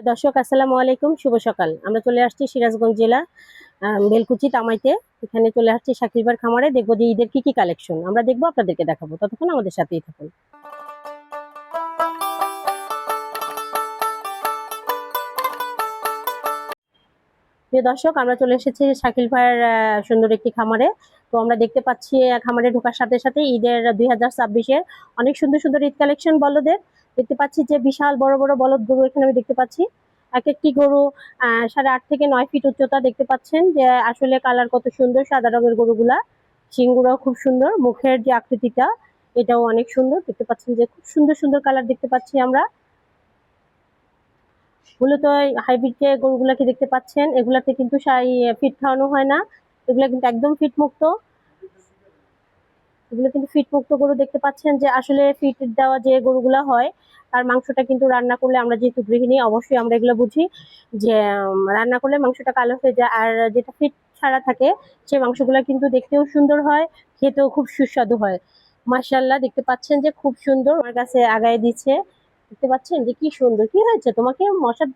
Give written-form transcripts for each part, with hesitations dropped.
দর্শক আসসালামু আলাইকুম, শুভ সকাল। আমরা চলে আসছি সিরাজগঞ্জ জেলা বেলকুচি তামাইতে। এখানে চলে আসছি শাকিল ভাইয়ের খামারে, দেখবো যে ঈদের কি কি কালেকশন আমরা দেখবো, আপনাদেরকে দেখাবো। ততক্ষণ আমাদের সাথেই থাকুন। প্রিয় দর্শক, আমরা চলে এসেছি শাকিল ভাইয়ের সুন্দর একটি খামারে। তো আমরা দেখতে পাচ্ছি খামারে ঢোকার সাথে সাথে ঈদের 2026-এর অনেক সুন্দর সুন্দর ঈদ কালেকশন বলদের দেখতে পাচ্ছি। যে বিশাল বড় বড় বলদ গরু এখানে আমি দেখতে পাচ্ছি। এক একটি গরু 8.5 থেকে 9 ফিট উচ্চতা। দেখতে পাচ্ছেন যে আসলে কালার কত সুন্দর, সাদা রঙের গরুগুলা। শিংগুলোও খুব সুন্দর, মুখের যে আকৃতিটা এটাও অনেক সুন্দর। দেখতে পাচ্ছেন যে খুব সুন্দর সুন্দর কালার দেখতে পাচ্ছি আমরা। মূলত হাইব্রিড যে গরুগুলাকে দেখতে পাচ্ছেন, এগুলাতে কিন্তু ফিট খাওয়ানো হয় না। এগুলা কিন্তু একদম ফিট মুক্ত। এগুলো কিন্তু ফিট মুক্ত গরু। দেখতে পাচ্ছেন যে আসলে ফিট দেওয়া যে গরুগুলা হয় তার মাংসটা কিন্তু রান্না করলে, আমরা যেহেতু গৃহিণী অবশ্যই আমরা এগুলো বুঝি যে রান্না করলে মাংসটা কালো হয়ে যায়। আর যেটা ফিট ছাড়া থাকে সেই মাংসগুলো কিন্তু দেখতেও সুন্দর হয়, খেতেও খুব সুস্বাদু হয়। মাশাআল্লাহ, দেখতে পাচ্ছেন যে খুব সুন্দর আমার কাছে আগায় দিচ্ছে। দেখতে পাচ্ছেন যে কি সুন্দর। কি হয়েছে তোমাকে,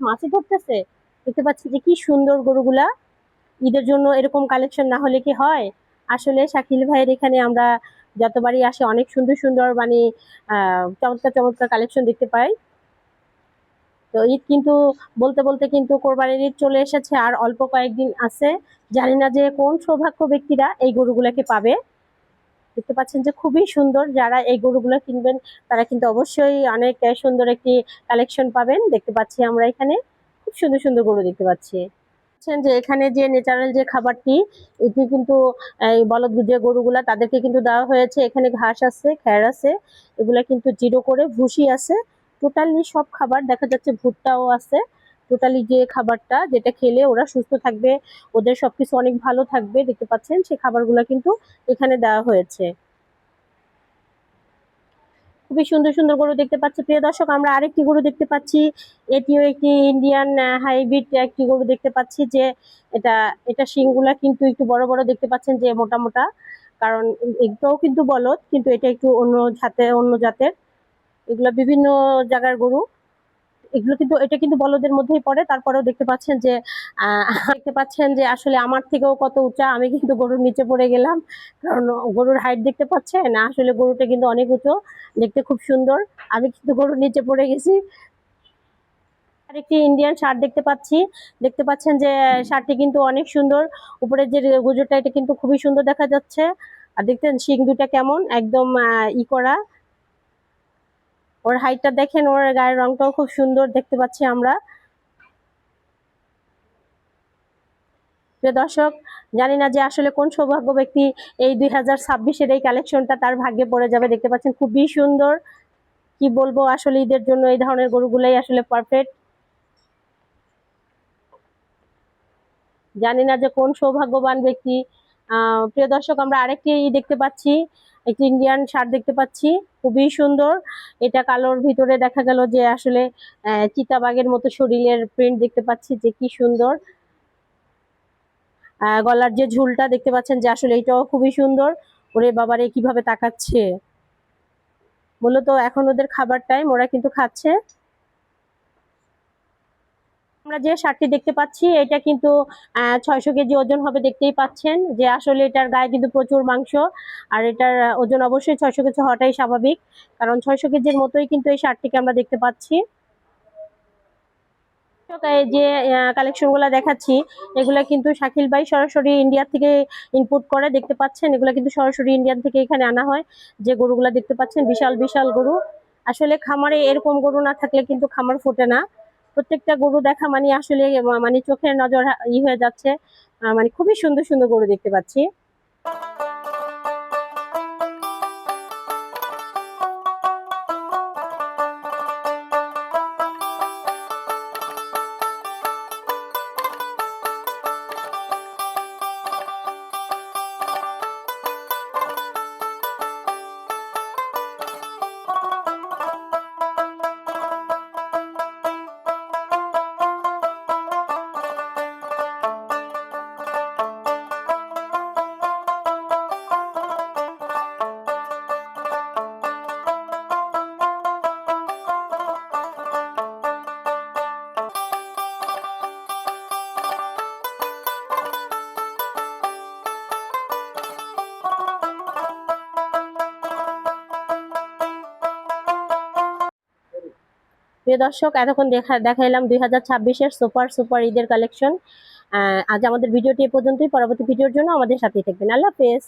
মাছি ধরতেছে? দেখতে পাচ্ছি যে কি সুন্দর গরুগুলা। ঈদের জন্য এরকম কালেকশন না হলে কি হয়? আসলে শাকিল ভাইয়ের এখানে আমরা যতবারই আসে অনেক সুন্দর সুন্দর মানে চমৎকার চমৎকার কালেকশন দেখতে পাই। তো ঈদ কিন্তু বলতে বলতে কিন্তু কোরবানির ঈদ চলে এসেছে, আর অল্প কয়েকদিন আছে। জানি না যে কোন সৌভাগ্য ব্যক্তিরা এই গরুগুলোকে পাবে। দেখতে পাচ্ছেন যে খুবই সুন্দর। যারা এই গরুগুলো কিনবেন তারা কিন্তু অবশ্যই অনেক সুন্দর একটি কালেকশন পাবেন। দেখতে পাচ্ছি আমরা এখানে খুব সুন্দর সুন্দর গরু দেখতে পাচ্ছি। যে এখানে যে ন্যাচারাল যে খাবারটি, এটি কিন্তু এই বলদ যে গরুগুলা তাদেরকে কিন্তু দেওয়া হয়েছে। এখানে ঘাস আছে, খ্যার আছে, এগুলা কিন্তু জিরো করে ভুসি আছে। টোটালি সব খাবার দেখা যাচ্ছে, ভুট্টাও আছে। টোটালি যে খাবারটা যেটা খেলে ওরা সুস্থ থাকবে, ওদের সবকিছু অনেক ভালো থাকবে, দেখতে পাচ্ছেন সেই খাবারগুলো কিন্তু এখানে দেওয়া হয়েছে। খুবই সুন্দর সুন্দর গরু দেখতে পাচ্ছি। প্রিয় দর্শক, আমরা আরেকটি গরু দেখতে পাচ্ছি। এটিও একটি ইন্ডিয়ান হাইব্রিড একটি গরু দেখতে পাচ্ছি। যে এটা এটা শিংগুলা কিন্তু একটু বড় বড় দেখতে পাচ্ছেন, যে মোটা মোটা। কারণ এটাও কিন্তু বলদ, কিন্তু এটা একটু অন্য জাতের। এগুলো বিভিন্ন জায়গার গরু। এগুলো কিন্তু এটা কিন্তু বলদের মধ্যেই পড়ে। তারপরেও দেখতে পাচ্ছেন যে দেখতে পাচ্ছেন যে আসলে আমার থেকেও কত উঁচা। আমি কিন্তু গরুর নিচে পড়ে গেলাম, কারণ গরুর হাইট দেখতে পাচ্ছেন না। আসলে গরুটা কিন্তু অনেক উঁচু, দেখতে খুব সুন্দর। আমি কিন্তু গরুর নিচে পড়ে গেছি। আরেকটি ইন্ডিয়ান শার্ট দেখতে পাচ্ছি। দেখতে পাচ্ছেন যে শার্টটি কিন্তু অনেক সুন্দর। উপরের যে গুজরটা এটা কিন্তু খুবই সুন্দর দেখা যাচ্ছে। আর দেখতেন শিং দুটা কেমন একদম করা। ওর হাইটটা দেখেন, ওর গায়ের রংটাও খুব সুন্দর দেখতে পাচ্ছি আমরা। প্রিয় দর্শক, জানি না যে আসলে কোন সৌভাগ্য ব্যক্তি এই 2026-এর এই কালেকশনটা তার ভাগ্যে পড়ে যাবে। দেখতে পাচ্ছেন খুবই সুন্দর। কি বলবো, আসলে ঈদের জন্য এই ধরনের গরুগুলাই আসলে পারফেক্ট। জানি না যে কোন সৌভাগ্যবান ব্যক্তি। প্রিয় দর্শক, আমরা আরেকটি দেখতে পাচ্ছি, একটি ইন্ডিয়ান শার্ট দেখতে পাচ্ছি, খুবই সুন্দর। এটা কালোর ভিতরে দেখা গেল যে আসলে চিতাবাঘের মতো শরীরের প্রিন্ট দেখতে পাচ্ছি, যে কি সুন্দর। গলার যে ঝুলটা দেখতে পাচ্ছেন যে আসলে এটাও খুবই সুন্দর। ওরে বাবারে, কিভাবে তাকাচ্ছে! মূলত এখন ওদের খাবার টাইম, ওরা কিন্তু খাচ্ছে। আমরা যে শার্টটি দেখতে পাচ্ছি এটা কিন্তু 600 কেজি ওজন হবে। দেখতেই পাচ্ছেন যে আসলে এটার গায়ে কিন্তু প্রচুর মাংস। আর এটার ওজন অবশ্যই 600 কেজি হওয়াটাই স্বাভাবিক, কারণ 600 কেজির মতোই কিন্তু এই শার্টটিকে আমরা দেখতে পাচ্ছি। যে কালেকশন গুলা দেখাচ্ছি, এগুলা কিন্তু শাকিল ভাই সরাসরি ইন্ডিয়া থেকে ইনপুট করে। দেখতে পাচ্ছেন এগুলা কিন্তু সরাসরি ইন্ডিয়ান থেকে এখানে আনা হয়। যে গরুগুলা দেখতে পাচ্ছেন বিশাল বিশাল গরু। আসলে খামারে এরকম গরু না থাকলে কিন্তু খামার ফোটে না। প্রত্যেকটা গরু দেখা মানে আসলে মানে চোখের নজর হয়ে যাচ্ছে। মানে খুবই সুন্দর সুন্দর গরু দেখতে পাচ্ছি। প্রিয় দর্শক, এতক্ষণ দেখাইলাম 2026-এর সুপার সুপার ঈদের কালেকশন। আজ আমাদের ভিডিওটি এ পর্যন্তই। পরবর্তী ভিডিওর জন্য আমাদের সাথেই থাকবেন। আল্লাহ হাফেজ।